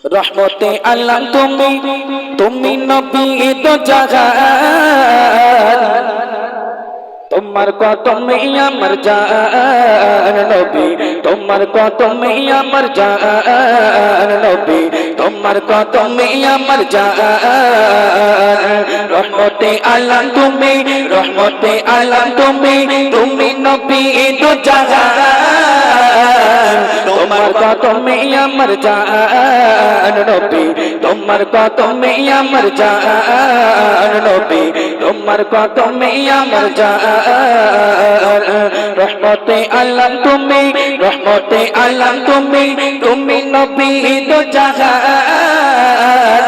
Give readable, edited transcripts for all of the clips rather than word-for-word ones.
রহমতে আল্লাহ তুমি, তুমি নবী তো জাহান, তোমার কদমে আমার জান নবী, তোমার কদমে আমার জান নবী, তোমার কদমে আমার জান। রহমতে আলম তুমি, রহমতে আলম তুমি, তুমি নবী দু জাহান, তোমার কদমে আমার জান নবী, তোমার কদমে আমার জান নবী, তোমার কদমে আমার জান। রহমতে আলম তুমি, রহমতে আলম তুমি, তুমি নবী দু জাহান,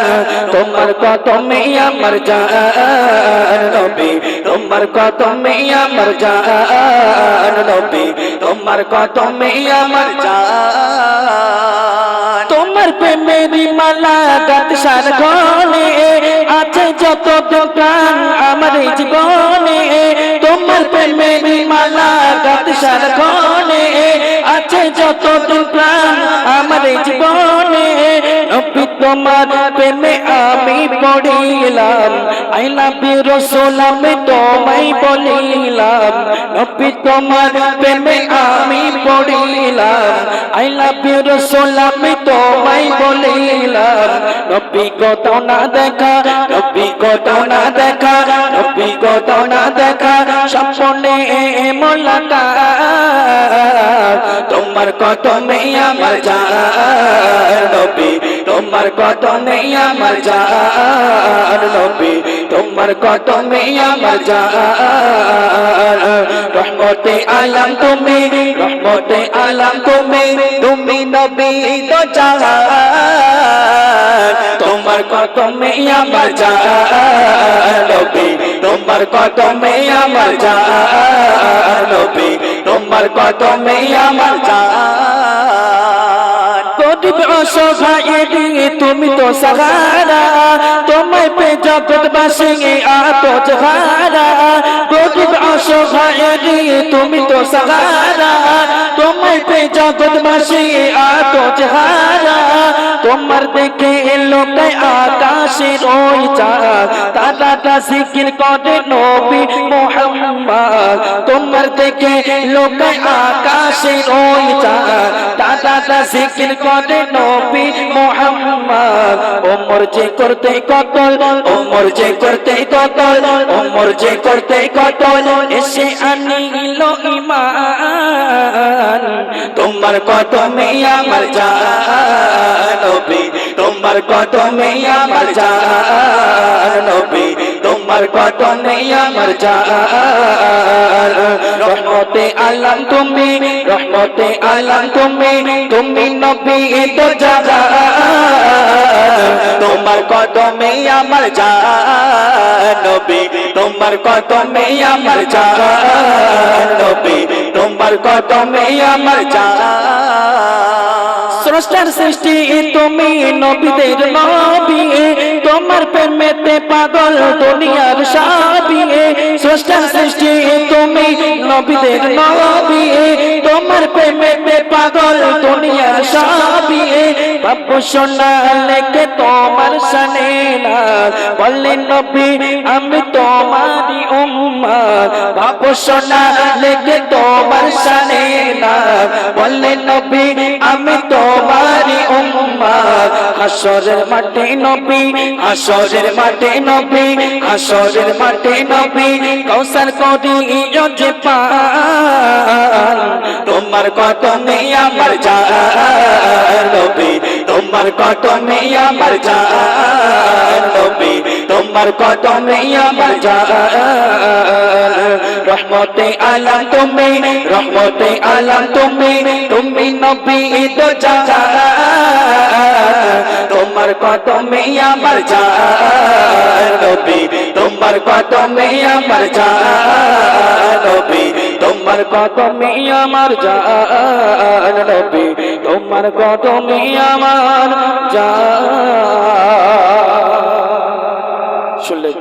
তোমার কদমে আমার জান নবী, তোমার কদমে আমার জান নবী, তোমার কদমে আমার জান। তোমার প্রেমেরই মালা গাত সার ঘনে আছে যত দোকান আমার জীবনে, তোমার প্রেমেরই মালা গাত সার ঘনে আছে যত দোকান আমার জীবনে। নবী তোমার প্রেমে আমি পড়িলাম, আই লাভ ইউ রাসূল আমি তোমায় বলিলাম। নবী তোমার প্রেমে আমি পড়িলাম, আই লাভ ইউ রাসূল আমি তোমায় বলিলাম। নবী গো দাও না দেখা, নবী গো দাও না দেখা, নবী গো দাও না দেখা, স্বপ্নে মোলাকাত, তোমার কদমে আমার জান নবী, তোমার কদমে আমার জান নবী, তোমার কদমে আমার জান। রহমতে আলম তুমি, রহমতে আলম তুমি, তুমি নবী দু জাহান, তোমার কদমে আমার জান নবী, তোমার কদমে আমার জান নবী, তোমার কদমে আমার জান। গরিব অসহায়েরি তুমি তো সাহারা, তোমায় পে জগৎবাসী আতজ হারা। গরিব অসহায়েরি তুমি তো সাহারা, তোমায় পে জগৎবাসী আতজ হারা। তোমার দেখে লোকায় আকাশের ওই চাঁদ, তারাটা জিকির করে নবী মুহাম্মদ। তোমার দেখে লোকায় আকাশের ওই চাঁদ, তারাটা জিকির করে নবী মুহাম্মদ। ওমর যে করতে কতল, ওমর যে করতে কতল, ওমর যে করতে কতল, এসে আনিল ঈমান। তোমার কদমে আমার জান নবী, তোমার কদমে আমার জান নবী, তোমার কদমে আমার জান। রহমতে আলম তুমি, রহমতে আলম তুমি, তুমি নবী দু জাহান, তোমার কদমে আমার জান নবী, তোমার কদমে আমার জান নবী, তোমার কদমে আমার জান। স্রষ্টার সৃষ্টি তুমি নবীদের নবী, তোমার প্রেমেতে পাগল দুনিয়ার সবই। স্রষ্টার সৃষ্টি তুমি নবীদের নবী, তোমার প্রেমেতে পাগল দুনিয়ার সবই। বাবু সোনা লেখে তোমার শানে না, বললেন নবী আমি তোমারই উম্মত। বাবু সোনা লেখে তোমার শানে না, বললেন নবী আমি তোমারই উম্মত। হাসরের মাঠে নবী, হাসরের মাঠে নবী, হাসরের মাঠে নবী, কওসার করিও যে পান। তোমার কদমে আমার জান নবী, তোমার কদমে আমার জান নবী, তোমার কদমে আমার জান। রহমতে আলম তুমি, রহমতে আলম তুমি, তুমি নবী দু জাহান, তোমার কদমে আমার জান নবী, তোমার কদমে আমার জান নবী, তোমার কদমে আমার জান নবী, তোমার কদমে আমার জান। শুনলে